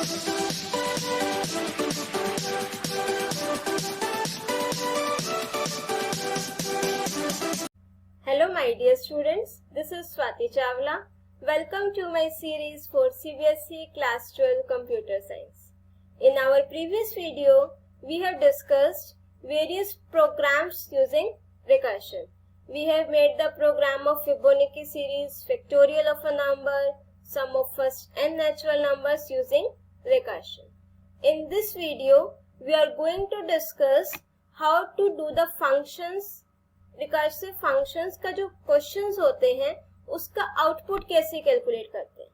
Hello my dear students, this is Swati Chawla. Welcome to my series for CBSE Class 12 Computer Science. In our previous video, we have discussed various programs using recursion. We have made the program of Fibonacci series, factorial of a number, sum of first n natural numbers using recursion. In this video, we are going to discuss how to do the functions, recursive functions का जो questions होते हैं उसका output कैसे calculate करते हैं।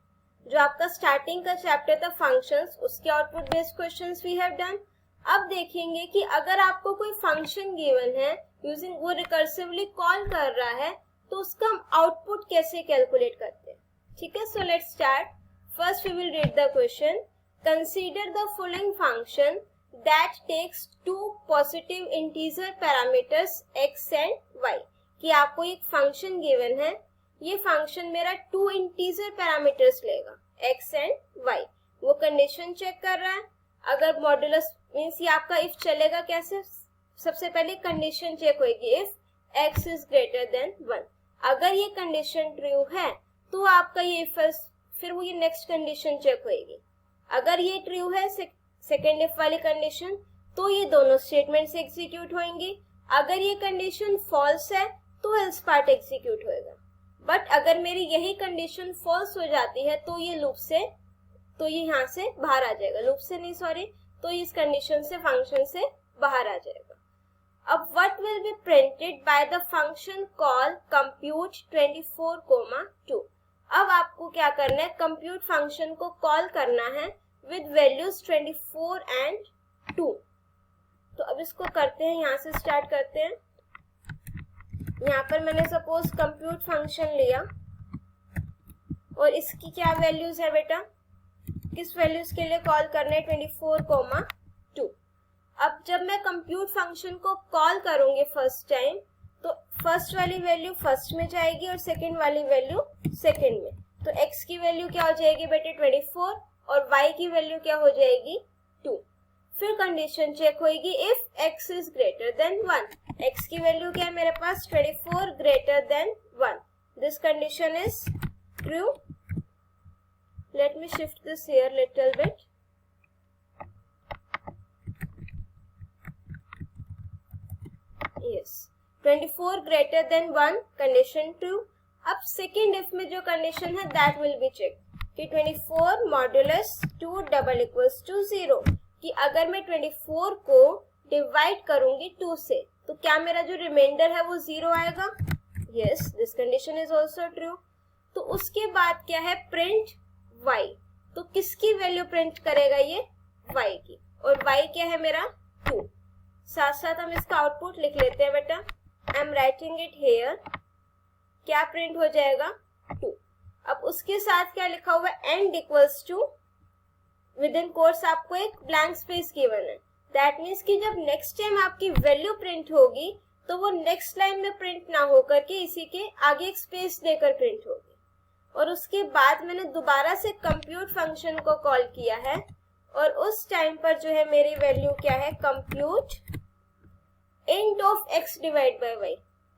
जो आपका स्टार्टिंग का चैप्टर था फंक्शंस, उसके output based questions we have done. अब देखेंगे कि अगर आपको कोई फंक्शन गिवन है यूजिंग वो रिकर्सिवली कॉल कर रहा है तो उसका हम आउटपुट कैसे कैलकुलेट करते हैं। ठीक है, so let's start. First we will read the question. Consider the following function that takes two positive integer parameters x and y। कि आपको एक फंक्शन गिवन है, ये फंक्शन मेरा 2 इंटीजर पैरामीटर्स लेगा x एंड y। वो कंडीशन चेक कर रहा है। अगर मॉड्यूलस मींस ये आपका इफ चलेगा कैसे, सबसे पहले कंडीशन चेक होगी if x is greater than 1। अगर ये कंडीशन ट्रू है तो आपका ये फिर वो ये नेक्स्ट कंडीशन चेक होगी। अगर ये ट्रू है सेकेंड इफ वाली कंडीशन तो ये दोनों स्टेटमेंट्स एग्जीक्यूट होंगी। अगर ये कंडीशन फॉल्स है तो एल्स पार्ट एग्जीक्यूट होएगा। बट अगर मेरी यही कंडीशन फॉल्स हो जाती है तो ये लूप से तो ये यहाँ से बाहर आ जाएगा, लूप से नहीं सॉरी, तो इस कंडीशन से फंक्शन से बाहर आ जाएगा। अब what will be printed by the function call compute 24, 2। अब आपको क्या करना है, कंप्यूट फंक्शन को कॉल करना है with values 24 and 2। तो अब इसको करते हैं, यहाँ से स्टार्ट करते हैं। यहाँ पर मैंने सपोज कंप्यूट फंक्शन लिया और इसकी क्या वैल्यूज है बेटा, किस वैल्यूज के लिए कॉल करना है 24, 2। अब जब मैं कंप्यूट फंक्शन को कॉल करूंगी फर्स्ट टाइम तो फर्स्ट वाली वैल्यू फर्स्ट में जाएगी और सेकेंड वाली वैल्यू सेकेंड में। तो x की वैल्यू क्या हो जाएगी बेटे 24 और y की वैल्यू क्या हो जाएगी 2। फिर कंडीशन चेक होगी if x is greater than 1। x की वैल्यू क्या है मेरे पास 24 greater than 1। This condition is true. Let me shift this here little bit. Yes, 24 greater than 1 condition true. अब सेकेंड इफ में जो कंडीशन है दैट विल बी चेक कि 24 modulus 2 double equals to 0। कि अगर मैं 24 को डिवाइड करूंगी 2 से तो क्या मेरा जो रिमाइंडर है वो 0 आएगा। Yes, this condition is also true. तो उसके बाद क्या है प्रिंट y। तो किसकी वैल्यू प्रिंट करेगा ये y की, और y क्या है मेरा 2। साथ साथ हम इसका आउटपुट लिख लेते हैं बेटा। I am writing it here. क्या प्रिंट हो जाएगा 2। अब उसके साथ क्या लिखा हुआ है end equals to within quotes आपको एक ब्लैंक स्पेस गिवन है। दैट मीन्स कि जब नेक्स्ट टाइम आपकी वैल्यू प्रिंट होगी तो वो नेक्स्ट लाइन में प्रिंट ना होकर के इसी के आगे एक स्पेस देकर प्रिंट होगी। और उसके बाद मैंने दोबारा से कंप्यूट फंक्शन को कॉल किया है और उस टाइम पर जो है मेरी वैल्यू क्या है compute int of x divide by y।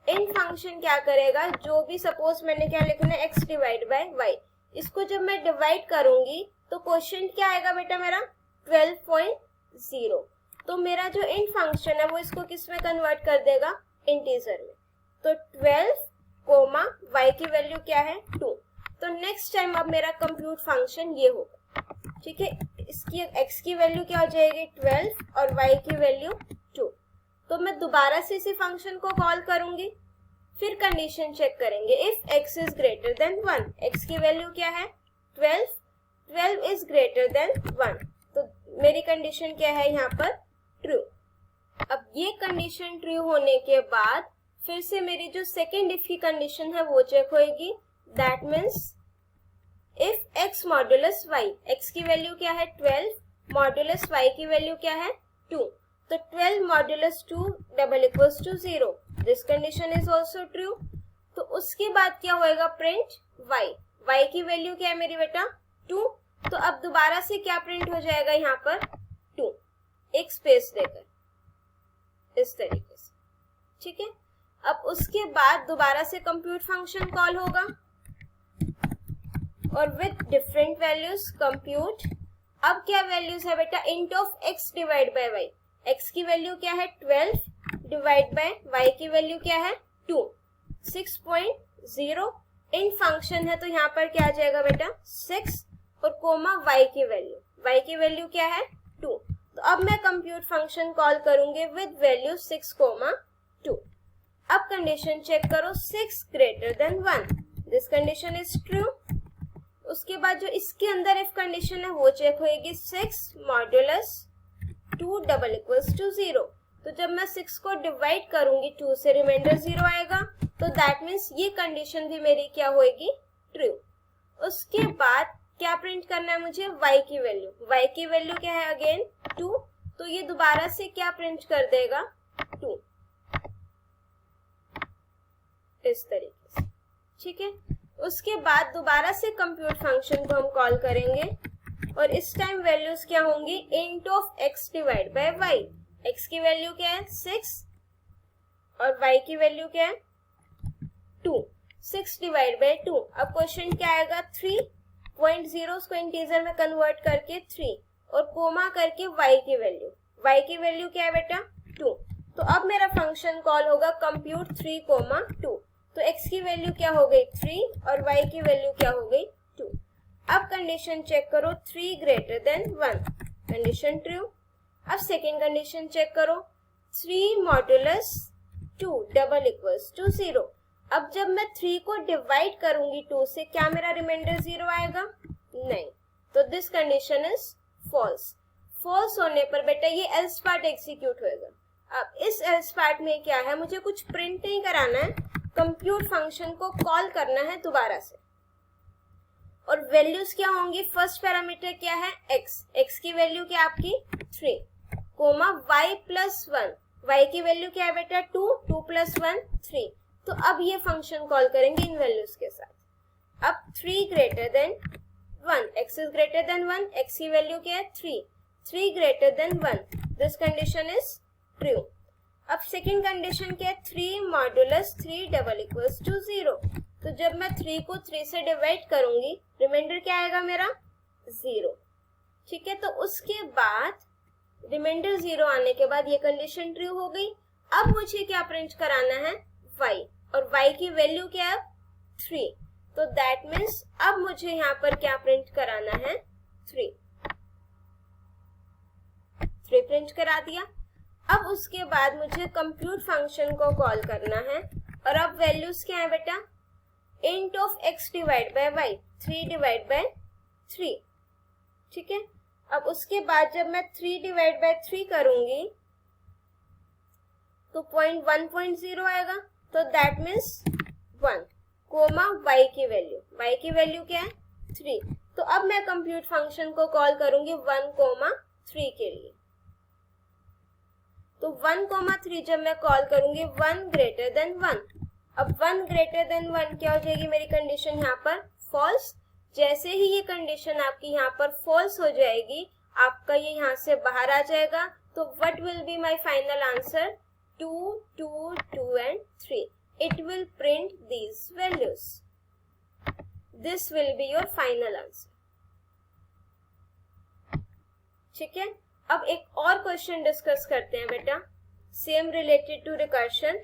In function क्या करेगा, जो भी सपोज मैंने क्या लिखना है x डिवाइड बाय y, इसको जब मैं डिवाइड करूंगी तो क्वेश्चन क्या आएगा बेटा मेरा 12.0। तो मेरा जो इन फंक्शन है वो इसको किस में कन्वर्ट कर देगा इंटीजर में। तो 12, y की वैल्यू क्या है 2। तो नेक्स्ट टाइम अब मेरा कंप्यूट फंक्शन ये होगा। ठीक है, इसकी x की वैल्यू क्या हो जाएगी 12 और y की वैल्यू 2। तो मैं दोबारा से इसी फंक्शन को कॉल करूंगी, फिर कंडीशन चेक करेंगे if x is greater than 1। x की वैल्यू क्या है 12, 12 इज ग्रेटर देन 1। तो मेरी कंडीशन क्या है यहाँ पर ट्रू। अब ये कंडीशन ट्रू होने के बाद फिर से मेरी जो सेकेंड इफ की कंडीशन है वो चेक होगी। That means if x modulus y, x की वैल्यू क्या है 12, मॉड्यूलस y की वैल्यू क्या है 2। तो 12 modulus 2 double equals to 0। This condition is also true. तो उसके बाद क्या होएगा प्रिंट y। y की वैल्यू क्या है मेरी बेटा 2। तो अब दोबारा से क्या प्रिंट हो जाएगा यहाँ पर 2, एक स्पेस देकर इस तरीके से, ठीक है। अब उसके बाद दोबारा से कंप्यूट फंक्शन कॉल होगा और विथ डिफरेंट वैल्यूज कंप्यूट। अब क्या वैल्यूज है बेटा, int of x divide by y, x की वैल्यू क्या है 12 डिवाइड बाय y की वैल्यू क्या है 2, 6.0। इंट फंक्शन है तो यहाँ पर क्या आ जाएगा बेटा 6 और कोमा y की वैल्यू क्या है 2। तो अब मैं कंप्यूट फंक्शन कॉल करूंगी विद वैल्यू 6,2। अब कंडीशन चेक करो 6 greater than 1, this condition is true. उसके बाद जो इसके अंदर इफ कंडीशन है वो चेक होएगी 6 मॉड्यूलस 2 डबल इक्वल्स टू 0। तो जब मैं 6 को डिवाइड करूंगी 2 से रिमाइंडर 0 आएगा, तो दैट मीन्स ये कंडीशन भी मेरी क्या होएगी ट्रू। उसके बाद क्या प्रिंट करना है मुझे, y की वैल्यू क्या है अगेन 2, तो ये दोबारा से क्या प्रिंट कर देगा 2 इस तरीके से, ठीक है। उसके बाद दोबारा से कंप्यूट फंक्शन को हम कॉल करेंगे और इस टाइम वैल्यूज क्या होंगी, int of x divide by y, x की वैल्यू क्या है 6 और y की वैल्यू क्या है 2, 6 डिवाइड बाय 2। अब क्वेश्चन क्या आएगा 3.0 को इंटीजर में कन्वर्ट करके 3 और कोमा करके y की वैल्यू क्या है बेटा 2। तो अब मेरा फंक्शन कॉल होगा कंप्यूट 3,2। तो x की वैल्यू क्या हो गई 3 और y की वैल्यू क्या हो गई 2। अब कंडीशन चेक करो 3 ग्रेटर देन 1, कंडीशन ट्रू। अब सेकेंड कंडीशन चेक करो 3 मॉड्यूलस 2 डबल इक्वल्स टू 0। अब जब मैं 3 को डिवाइड करूंगी 2 से, क्या मेरा रिमाइंडर 0 आएगा, नहीं, तो this condition is false. False होने पर बेटा ये एल्स पार्ट एग्जीक्यूट होएगा। अब इस एल्स पार्ट में क्या है, मुझे कुछ प्रिंट नहीं कराना है, कंप्यूट फंक्शन को कॉल करना है दोबारा से। और वैल्यूज क्या होंगी, फर्स्ट पैरामीटर क्या है x की वैल्यू क्या आपकी 3 कोमा y प्लस 1, y की वैल्यू क्या है बेटा 2 प्लस 1 3। तो अब ये फंक्शन कॉल करेंगे इन वैल्यूज के साथ। अब 3 greater than 1, x is greater than 1, x की वैल्यू क्या है 3 greater than 1, this condition is true. अब सेकेंड कंडीशन क्या है 3 मॉड्यूलस 3 डबल इक्वल्स टू 0। तो जब मैं 3 को 3 से डिवाइड करूंगी रिमाइंडर क्या आएगा मेरा 0, ठीक है। तो उसके बाद रिमाइंडर 0 आने के बाद ये कंडीशन ट्रू हो गई। अब मुझे क्या प्रिंट कराना है y, और y की वैल्यू क्या है 3, तो दैट मीन्स अब मुझे यहाँ पर क्या प्रिंट कराना है 3 प्रिंट करा दिया। अब उसके बाद मुझे कंप्यूट फंक्शन को कॉल करना है और अब वैल्यूज क्या है बेटा, int of x divide by y 3 divide by 3, ठीक है। अब उसके बाद जब मैं 3 डिवाइड बाय 3 करूंगी तो 1.0 आएगा, तो दैट मीन्स 1 कोमा y की वैल्यू क्या है 3। तो अब मैं कंप्यूट फंक्शन को कॉल करूंगी 1,3 के लिए। तो 1,3 जब मैं कॉल करूंगी 1 ग्रेटर देन 1। अब 1 ग्रेटर देन 1 क्या हो जाएगी मेरी कंडीशन यहाँ पर फॉल्स। जैसे ही ये कंडीशन आपकी यहाँ पर फॉल्स हो जाएगी, आपका ये यहाँ से बाहर आ जाएगा। तो what will be my final answer 2, 2, 2 and 3। It will print these values. This will be your final answer, ठीक है। अब एक और क्वेश्चन डिस्कस करते हैं बेटा, same related to recursion.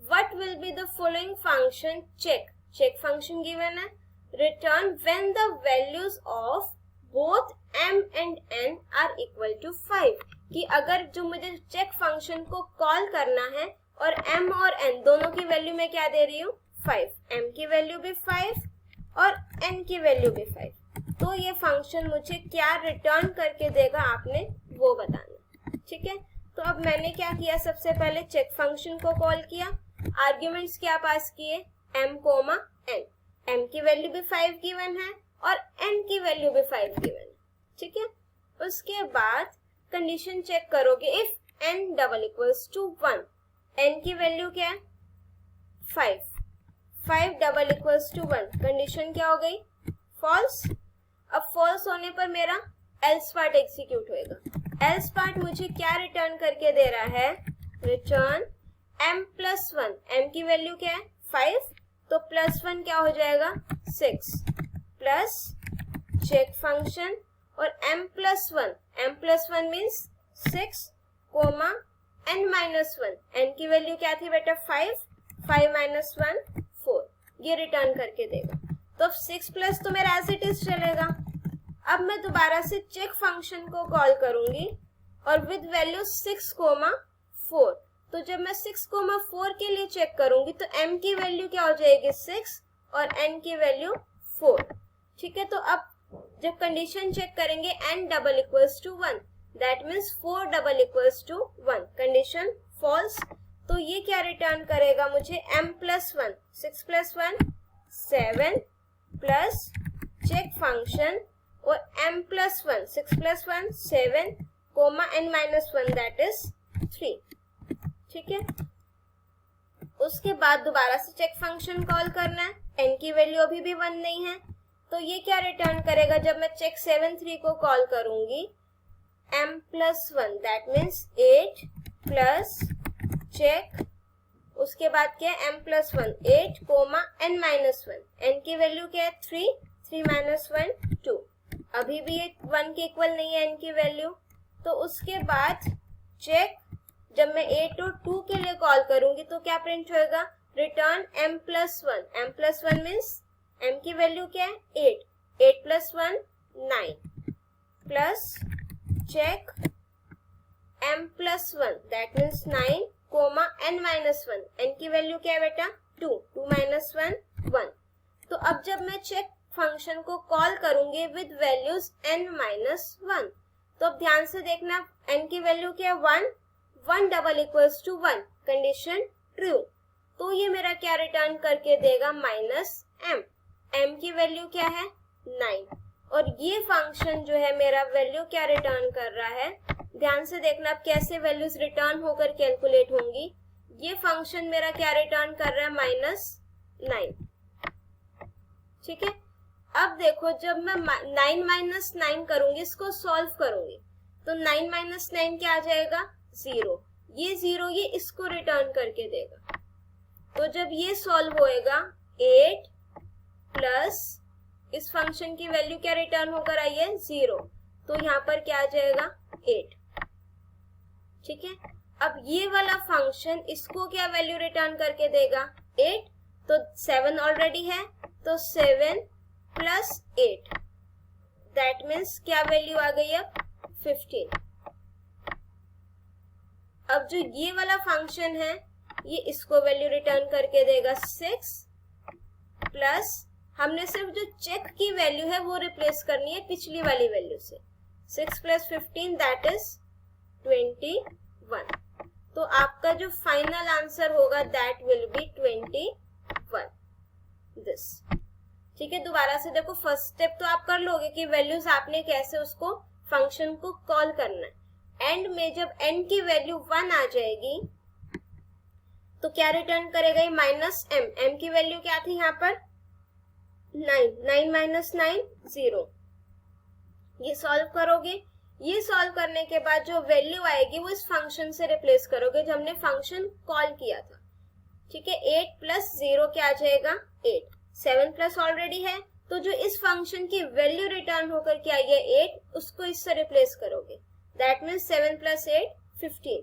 What will be the following function check function given है, return when the values of both m and n are equal to 5। कि अगर जो मुझे चेक फंक्शन को कॉल करना है और m और n दोनों की वैल्यू मैं क्या दे रही हूँ 5, m की वैल्यू भी 5 और n की वैल्यू भी 5, तो ये फंक्शन मुझे क्या रिटर्न करके देगा आपने वो बताना, ठीक है। तो अब मैंने क्या किया, सबसे पहले चेक फंक्शन को कॉल किया, आर्ग्यूमेंट्स क्या पास किए m, n, m की वैल्यू भी 5 गिवन है और n की वैल्यू भी 5 गिवन है, ठीक है। उसके बाद कंडीशन चेक करोगे, if n double equals to 1, n की वैल्यू क्या है 5 डबल इक्वल्स टू 1, कंडीशन क्या हो गई फॉल्स। अब फॉल्स होने पर मेरा एल्स पार्ट एग्जीक्यूट होएगा। एल्स पार्ट मुझे क्या रिटर्न करके दे रहा है, रिटर्न m+1। m की वैल्यू क्या है 5, तो +1 क्या हो जाएगा 6 प्लस चेक फंक्शन और m+1 means 6 comma n-1। n की वैल्यू क्या थी बेटा 5 -1 4, ये रिटर्न करके देगा। तो 6 प्लस तो मेरा एज इट इज चलेगा। अब मैं दोबारा से चेक फंक्शन को कॉल करूंगी और विद वैल्यू 6, 4। तो जब मैं 6, 4 के लिए चेक करूंगी तो m की वैल्यू क्या हो जाएगी 6 और n की वैल्यू 4। ठीक है, तो अब जब कंडीशन चेक करेंगे n = 1, that means 4 = 1, condition false. तो ये क्या रिटर्न करेगा मुझे m+1, 6 + 1 7 प्लस चेक फंक्शन और m+1, 6 + 1 7 coma n-1 that is 3। ठीक है, उसके बाद दोबारा से चेक फंक्शन कॉल करना है, n की वैल्यू अभी भी 1 नहीं है, तो ये क्या रिटर्न करेगा जब मैं चेक 7 3 को कॉल करूंगी, m+1 that means 8 plus check, उसके बाद क्या है m+1 8 कोमा n-1, n की वैल्यू क्या है 3 -1 2, अभी भी ये 1 के इक्वल नहीं है n की वैल्यू। तो उसके बाद चेक जब मैं 8 और 2 के लिए कॉल करूंगी तो क्या प्रिंट होएगा, रिटर्न m+1 मीन्स m की वैल्यू क्या है 8 + 1 9 plus check m+1 that means 9 comma n-1, n की वैल्यू क्या है बेटा 2 -1 1। तो अब जब मैं चेक फंक्शन को कॉल करूंगी विद वैल्यूज n-1, तो अब ध्यान से देखना n की वैल्यू क्या है 1 = 1, कंडीशन ट्रू। तो ये मेरा क्या रिटर्न करके देगा -m, m की वैल्यू क्या है 9, और ये फंक्शन जो है मेरा वैल्यू क्या रिटर्न कर रहा है, ध्यान से देखना अब कैसे वैल्यूज रिटर्न होकर कैलकुलेट होंगी। ये फंक्शन मेरा क्या रिटर्न कर रहा है -9। ठीक है, अब देखो जब मैं 9 - 9 करूंगी, इसको सॉल्व करूंगी, तो 9 - 9 क्या आ जाएगा 0, ये 0 ये इसको रिटर्न करके देगा। तो जब ये सॉल्व होएगा 8 प्लस इस फंक्शन की वैल्यू क्या रिटर्न होकर आई है 0, तो यहाँ पर क्या आ जाएगा 8। ठीक है, अब ये वाला फंक्शन इसको क्या वैल्यू रिटर्न करके देगा 8, तो 7 ऑलरेडी है, तो 7 + 8 दैट मीन्स क्या वैल्यू आ गई अब 15। अब जो ये वाला फंक्शन है ये इसको वैल्यू रिटर्न करके देगा 6 प्लस हमने सिर्फ जो चेक की वैल्यू है वो रिप्लेस करनी है पिछली वाली वैल्यू से, 6 + 15 दैट इज 21। तो आपका जो फाइनल आंसर होगा दैट विल बी 21 दिस। ठीक है, दोबारा से देखो, फर्स्ट स्टेप तो आप कर लोगे कि वैल्यूज आपने कैसे उसको फंक्शन को कॉल करना है। एंड में जब n की वैल्यू 1 आ जाएगी तो क्या रिटर्न करेगा ये -m, m की वैल्यू क्या थी यहाँ पर 9 - 9 0। ये सॉल्व करोगे, ये सॉल्व करने के बाद जो वैल्यू आएगी वो इस फंक्शन से रिप्लेस करोगे जो हमने फंक्शन कॉल किया था। ठीक है, 8 + 0 क्या आ जाएगा 8, 7 प्लस ऑलरेडी है, तो जो इस फंक्शन की वैल्यू रिटर्न होकर के आई है 8, उसको इससे रिप्लेस करोगे, दैट मीन्स 7 + 8 15।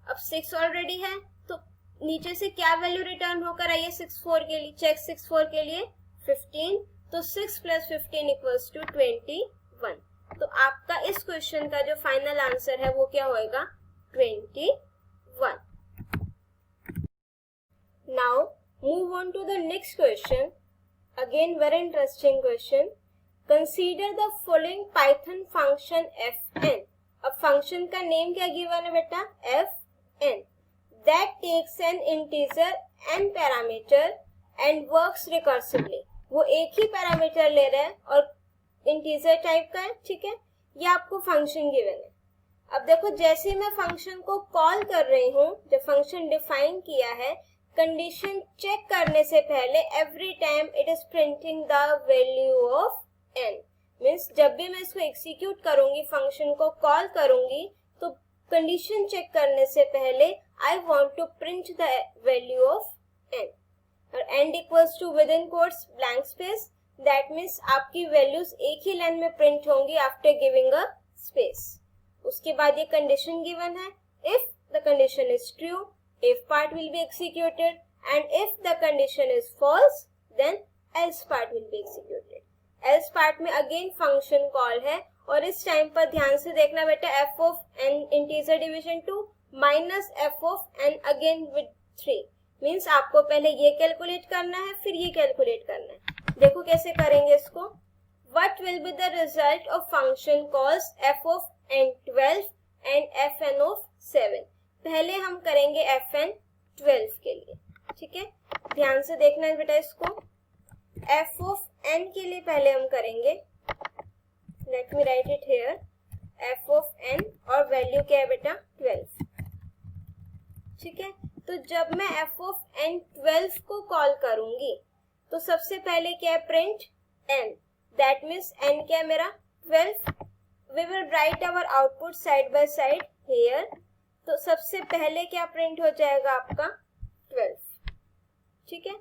अब 6 ऑलरेडी है, तो नीचे से क्या वैल्यू रिटर्न होकर आई है 64 के लिए, चेक 64 के लिए 15, तो 6 + 15 = 21। तो आपका इस क्वेश्चन का जो फाइनल आंसर है वो क्या होएगा 21। Now move on to the next question, again very interesting question. Consider the following Python function fn। अब फंक्शन का नेम क्या गिवन है बेटा fn, that takes an integer n parameter and works recursively. वो एक ही पैरामीटर ले रहा है और इंटीजर टाइप का है। ठीक है, ये आपको फंक्शन गिवन है। अब देखो, जैसे मैं फंक्शन को कॉल कर रही हूँ, जब फंक्शन डिफाइन किया है, कंडीशन चेक करने से पहले every time it is printing the value of n, means जब भी मैं इसको एग्जीक्यूट करूंगी, फंक्शन को कॉल करूंगी, तो कंडीशन चेक करने से पहले I want to print the value of n और n equals to within quotes blank space, that means आपकी वैल्यूज एक ही लाइन में प्रिंट होंगी आफ्टर गिविंग अ स्पेस। उसके बाद ये कंडीशन गिवन है, if the condition is true if part will be executed and if the condition is false then else part will be executed। else part में again function call है और इस time पर ध्यान से देखना बेटा, f of n integer division 2 minus f of n again with 3 means आपको पहले ये कैलकुलेट करना है फिर ये कैलकुलेट करना है। देखो कैसे करेंगे इसको। what will be the result of function calls f of n12 and fn of 7। पहले हम करेंगे fn 12 के लिए, ठीक है, ध्यान से देखना है बेटा इसको। f of n के लिए पहले हम करेंगे, let me right it here, f of n और वैल्यू क्या है बेटा 12, ठीक है। तो जब मैं f of n 12 को कॉल करूंगी तो सबसे पहले क्या है, print n, that means n क्या है मेरा 12। We will write our output side by side here. तो सबसे पहले क्या प्रिंट हो जाएगा आपका 12, ठीक है,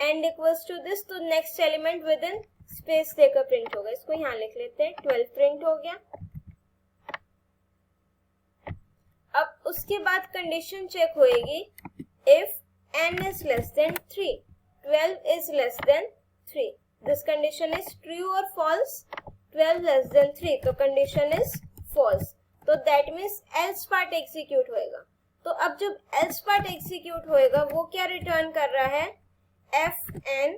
एंड इक्वल्स टू दिस, तो next element with in space देकर प्रिंट होगा। इसको यहाँ लिख लेते हैं, 12 प्रिंट हो गया। अब उसके बाद कंडीशन चेक होएगी, if n is less than 3, 12 is less than 3, this condition is true और फॉल्स। 12 लेस देन 3 तो कंडीशन इज फॉल्स, तो that means else part execute होएगा। तो अब जब एल्स पार्ट एग्जीक्यूट होएगा वो क्या रिटर्न कर रहा है, fn,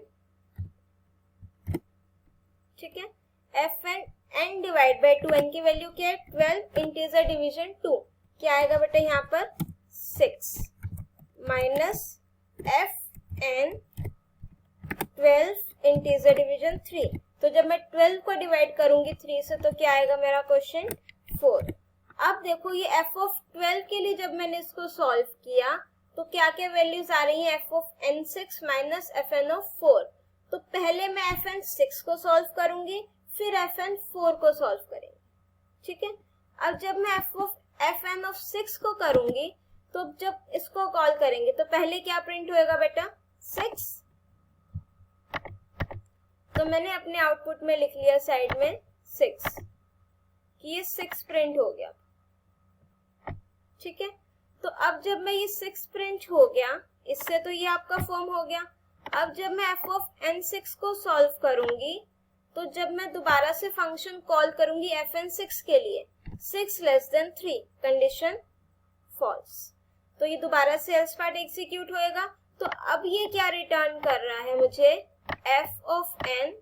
ठीक है, fn n divide by 2, n की वैल्यू क्या है 12, इंटीजर डिवीजन 2 क्या आएगा बेटा यहाँ पर 6 माइनस fn 12 इंटीजर डिवीजन 3। तो जब मैं 12 को डिवाइड करूंगी 3 से तो क्या आएगा मेरा क्वेश्चन 4। अब देखो ये f of 12 के लिए जब मैंने इसको सॉल्व किया तो क्या क्या वैल्यूज आ रही हैं, f of n6 minus fn of 4। तो पहले मैं fn6 को सॉल्व करूंगी फिर fn4 को सॉल्व करेंगे, ठीक है। अब जब मैं fn of 6 को करूंगी तो जब इसको कॉल करेंगे तो पहले क्या प्रिंट होएगा बेटा 6। तो मैंने अपने आउटपुट में लिख लिया साइड में 6 कि ये 6 प्रिंट हो गया, ठीक है। तो अब जब मैं ये 6 प्रिंट हो गया, इससे तो ये आपका फॉर्म हो गया। अब जब मैं f of n6 को सॉल्व करूंगी तो जब मैं दोबारा से फंक्शन कॉल करूंगी fn6 के लिए 6 लेस देन 3 कंडीशन फॉल्स, तो ये दोबारा से एल्स पार्ट एग्जीक्यूट होएगा। तो अब ये क्या रिटर्न कर रहा है मुझे, f of n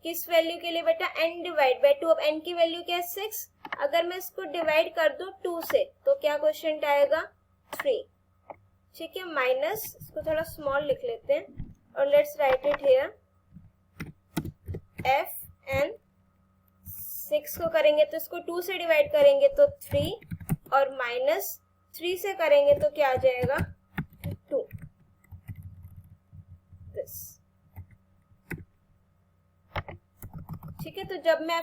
किस वैल्यू के लिए बेटा n डिवाइड बाय 2। अब n की वैल्यू क्या है 6, अगर मैं इसको डिवाइड कर दूं 2 से तो क्या क्वेश्चन आएगा 3, ठीक है, माइनस, इसको थोड़ा स्मॉल लिख लेते हैं और let's write it here, fn 6 को करेंगे तो इसको 2 से डिवाइड करेंगे तो 3 और माइनस 3 से करेंगे तो क्या आ जाएगा 2, दिस, ठीक है। तो जब मैं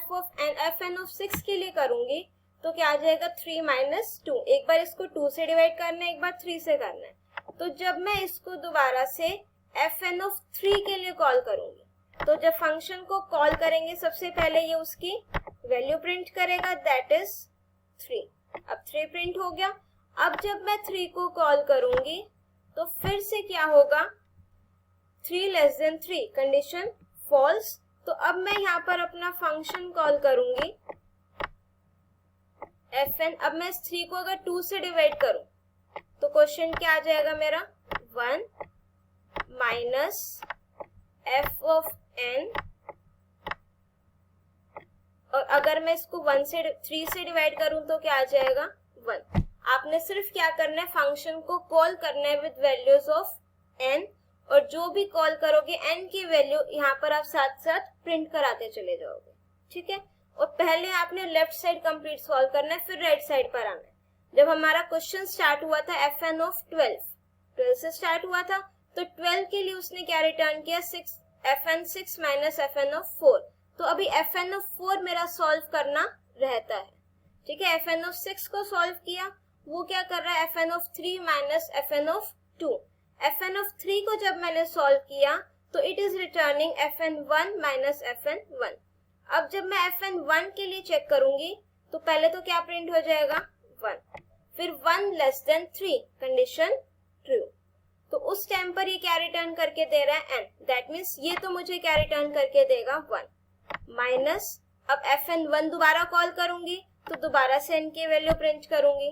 fn of 6 के लिए करूंगी तो क्या आ जाएगा 3 माइनस 2, एक बार इसको 2 से डिवाइड करना है, एक बार 3 से करना है। तो जब मैं इसको दोबारा से fn of 3 के लिए कॉल करूंगी तो जब फंक्शन को कॉल करेंगे सबसे पहले ये उसकी वैल्यू प्रिंट करेगा, दैट इज 3। अब 3 प्रिंट हो गया। अब जब मैं 3 को कॉल करूंगी तो फिर से क्या होगा, 3 लेस देन 3 कंडीशन फॉल्स। तो अब मैं यहाँ पर अपना फंक्शन कॉल करूंगी fn। अब मैं इस 3 को अगर 2 से डिवाइड करूं तो क्वेश्चन क्या आ जाएगा मेरा 1 माइनस f of n, और अगर मैं इसको 3 से डिवाइड करूं तो क्या आ जाएगा 1। आपने सिर्फ क्या करना है, फंक्शन को कॉल करना है विद वैल्यूज ऑफ n, और जो भी कॉल करोगे n की वैल्यू यहाँ पर आप साथ साथ प्रिंट कराते चले जाओगे, ठीक है। और पहले आपने लेफ्ट साइड कंप्लीट सॉल्व करना है फिर राइट साइड पर आना है। जब हमारा क्वेश्चन स्टार्ट हुआ था fn of 12 से स्टार्ट हुआ था, तो 12 के लिए उसने क्या रिटर्न किया, fn 6 माइनस fn of 4। तो अभी fn(4) मेरा सॉल्व करना रहता है। ठीक है, fn(6) को सॉल्व किया, वो क्या कर रहा है, fn(3) माइनस fn(2). fn(3) को जब मैंने सॉल्व किया तो it is returning fn1 minus fn1। अब जब मैं fn1 के लिए चेक करूंगी तो पहले तो क्या प्रिंट हो जाएगा, 1, फिर 1 लेस देन 3, कंडीशन ट्रू। तो उस टाइम पर ये क्या रिटर्न करके दे रहा है, n, दैट मीन्स ये तो मुझे क्या रिटर्न करके देगा, 1 माइनस। अब fn1 दोबारा कॉल करूंगी तो दोबारा से n की वैल्यू प्रिंट करूंगी,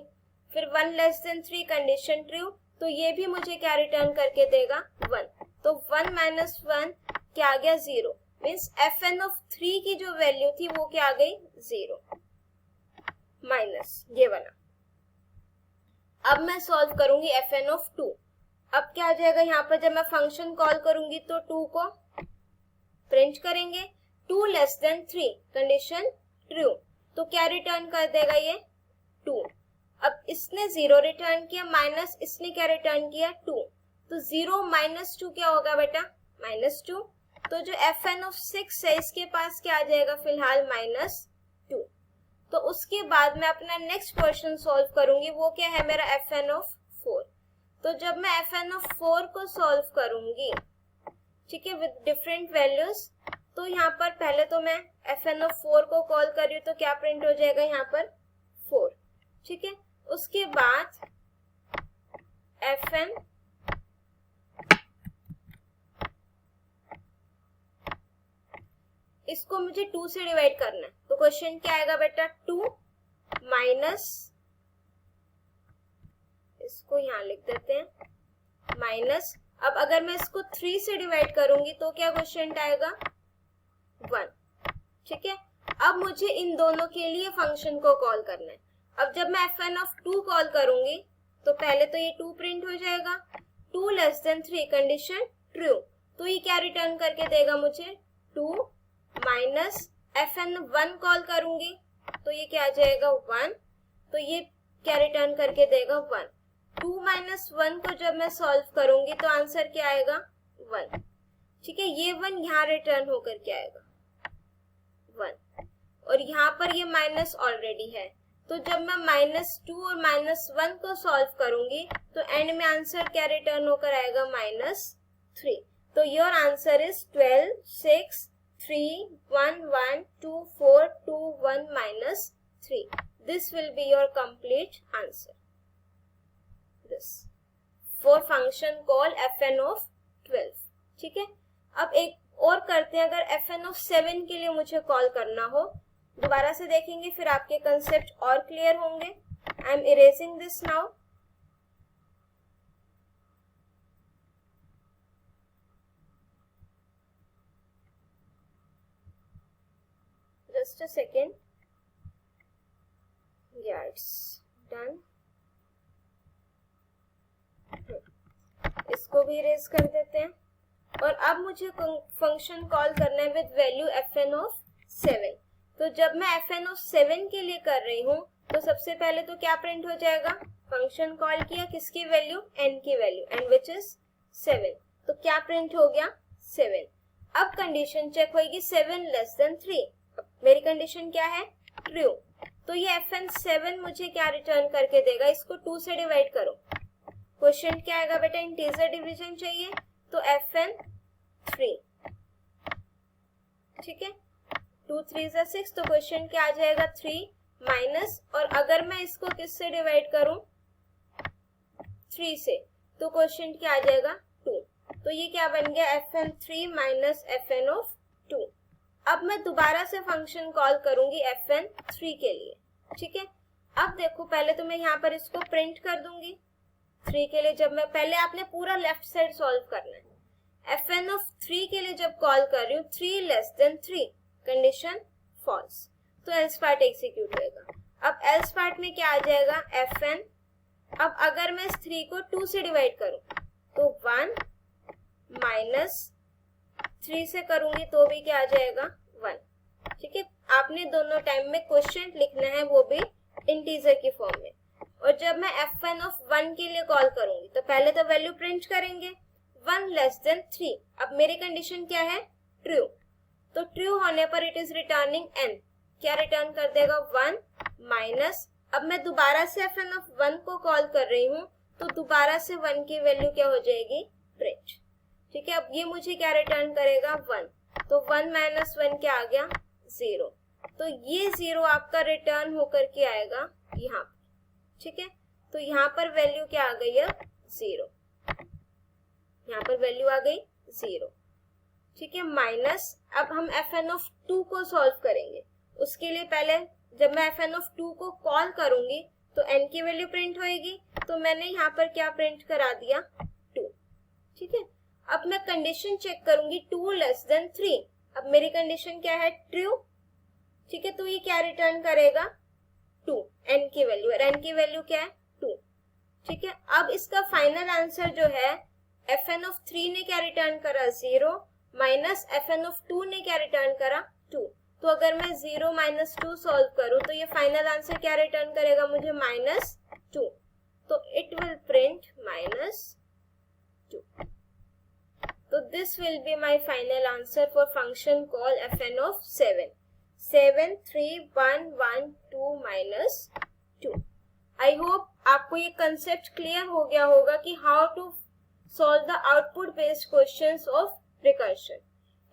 फिर 1 लेस देन 3, कंडीशन ट्रू, तो ये भी मुझे क्या रिटर्न करके देगा, 1। तो 1 माइनस 1 क्या आ गया, 0, मीन्स fn(3) की जो वैल्यू थी वो क्या आ गई, 0 माइनस ये बना। अब मैं सॉल्व करूंगी fn(2). अब क्या आ जाएगा, यहाँ पर जब मैं फंक्शन कॉल करूंगी तो 2 को प्रिंट करेंगे, 2 लेस देन 3, कंडीशन ट्रू, तो क्या रिटर्न कर देगा ये, 2। अब इसने 0 रिटर्न किया, माइनस इसने क्या रिटर्न किया, 2, तो 0 माइनस 2 क्या होगा बेटा, -2। तो जो fn(6) है इसके पास क्या आ जाएगा फिलहाल, -2। तो उसके बाद मैं अपना नेक्स्ट क्वेश्चन सॉल्व करूंगी, वो क्या है मेरा, fn(4). तो जब मैं fn(4) को सॉल्व करूंगी, ठीक है, विद डिफरेंट वैल्यूज, तो यहाँ पर पहले तो मैं fn(4) को कॉल कर रही हूँ तो क्या प्रिंट हो जाएगा यहाँ पर, 4। ठीक है, उसके बाद fn इसको मुझे 2 से डिवाइड करना है, तो क्वेश्चन क्या आएगा बेटा, 2 माइनस, इसको यहाँ लिख देते हैं, माइनस। अब अगर मैं इसको 3 से डिवाइड करूंगी तो क्या क्वेश्चन आएगा, 1। ठीक है, अब मुझे इन दोनों के लिए फंक्शन को कॉल करना है। अब जब मैं fn(2) कॉल करूंगी तो पहले तो ये 2 प्रिंट हो जाएगा, 2 लेस देन 3, कंडीशन ट्रू, तो ये क्या रिटर्न करके देगा मुझे, 2 माइनस fn1 कॉल करूंगी तो ये क्या आ जाएगा, 1, तो ये क्या रिटर्न करके देगा, 1। 2 माइनस 1 को जब मैं सॉल्व करूंगी तो आंसर क्या आएगा, 1। ठीक है, ये 1 यहाँ रिटर्न होकर क्या आएगा, 1, और यहाँ पर ये माइनस ऑलरेडी है, तो जब मैं -2 और -1 को सॉल्व करूंगी तो एंड में आंसर क्या रिटर्न होकर आएगा, -3। तो your answer is 12, 6, 3, 1, 1, 2, 4, 2, 1, -3. This will be your complete answer. This for function call fn(12). ठीक है, अब एक और करते हैं, अगर fn(7) के लिए मुझे कॉल करना हो, दोबारा से देखेंगे फिर आपके कंसेप्ट और क्लियर होंगे। I am erasing this now. Just a second. Yeah, it's done. इसको भी इरेज कर देते हैं, और अब मुझे फंक्शन कॉल करना है विद वैल्यू fn(7). तो जब मैं fn(7) के लिए कर रही हूँ तो सबसे पहले तो क्या प्रिंट हो जाएगा, फंक्शन कॉल किया, किसकी वैल्यू, n की वैल्यू, n विच इज 7, तो क्या प्रिंट हो गया, 7। अब कंडीशन चेक होगी, 7 लेस देन 3, मेरी कंडीशन क्या है, ट्रू, तो ये fn(7) मुझे क्या रिटर्न करके देगा, इसको 2 से डिवाइड करो, क्वेश्चन क्या आएगा बेटा, इंटीजर डिवीजन चाहिए, तो fn(3). ठीक है, 2 3 6, तो क्वेश्चन क्या आ जाएगा, 3 माइनस, और अगर मैं इसको किससे डिवाइड करूं, 3 से, तो क्वेश्चन क्या आ जाएगा, 2, तो ये क्या बन गया, fn(3) माइनस fn(2). अब मैं दोबारा से फंक्शन कॉल करूंगी fn(3) के लिए। ठीक है, अब देखो पहले तो मैं यहाँ पर इसको प्रिंट कर दूंगी 3 के लिए, जब मैं पहले आपने पूरा लेफ्ट साइड सॉल्व करना है। fn(3) के लिए जब कॉल कर रही हूँ, 3 लेस देन 3, कंडीशन फॉल्स, तो एल्स पार्ट एग्जीक्यूट होगा। अब एल्स पार्ट में क्या आ जाएगा, fn, अब अगर मैं इस 3 को 2 से डिवाइड करूं तो 1 माइनस 3 से करूंगी तो भी क्या आ जाएगा, 1। ठीक है, आपने दोनों टाइम में क्वेश्चन लिखना है, वो भी इंटीजर की फॉर्म में। और जब मैं fn(1) के लिए कॉल करूंगी तो पहले तो वैल्यू प्रिंट करेंगे, 1 लेस देन 3, अब मेरी कंडीशन क्या है, ट्रू, तो ट्रू होने पर इट इज रिटर्निंग n, क्या रिटर्न कर देगा 1 माइनस, अब मैं दोबारा से fn(1) को कॉल कर रही हूँ तो दोबारा से 1 की वैल्यू क्या हो जाएगी प्रिंट। ठीक है, अब ये मुझे क्या रिटर्न करेगा 1, तो 1 माइनस 1 क्या आ गया 0, तो ये 0 आपका रिटर्न होकर के आएगा यहाँ। ठीक है, तो यहाँ पर वैल्यू क्या आ गई है 0, यहाँ पर वैल्यू आ गई 0। ठीक है, माइनस अब हम fn(2) को सॉल्व करेंगे। उसके लिए पहले जब मैं fn(2) को कॉल करूंगी तो n की वैल्यू प्रिंट होएगी, तो मैंने यहाँ पर क्या प्रिंट करा दिया 2। ठीक है, अब मैं कंडीशन चेक करूंगी 2 लेस देन 3, अब मेरी कंडीशन क्या है ट्रू। ठीक है, तो ये क्या रिटर्न करेगा 2, n की वैल्यू, और n की वैल्यू क्या है 2। ठीक है, अब इसका फाइनल आंसर जो है fn(3) ने क्या रिटर्न करा 0 माइनस fn(2) ने क्या रिटर्न करा 2, तो अगर मैं 0 माइनस 2 सॉल्व करूं तो ये फाइनल आंसर क्या रिटर्न करेगा मुझे -2, तो इट विल प्रिंट -2। तो this will be my final answer for function call fn(7), 7 3 1 1 2 -2। I hope आपको ये कंसेप्ट क्लियर हो गया होगा कि how to solve the output based questions of recursion.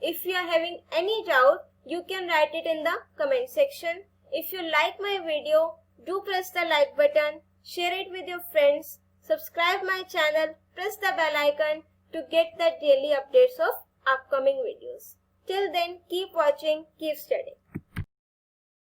If you are having any doubt, you can write it in the comment section. If you like my video, do press the like button, share it with your friends, subscribe my channel, press the bell icon to get the daily updates of upcoming videos. Till then, keep watching, keep studying.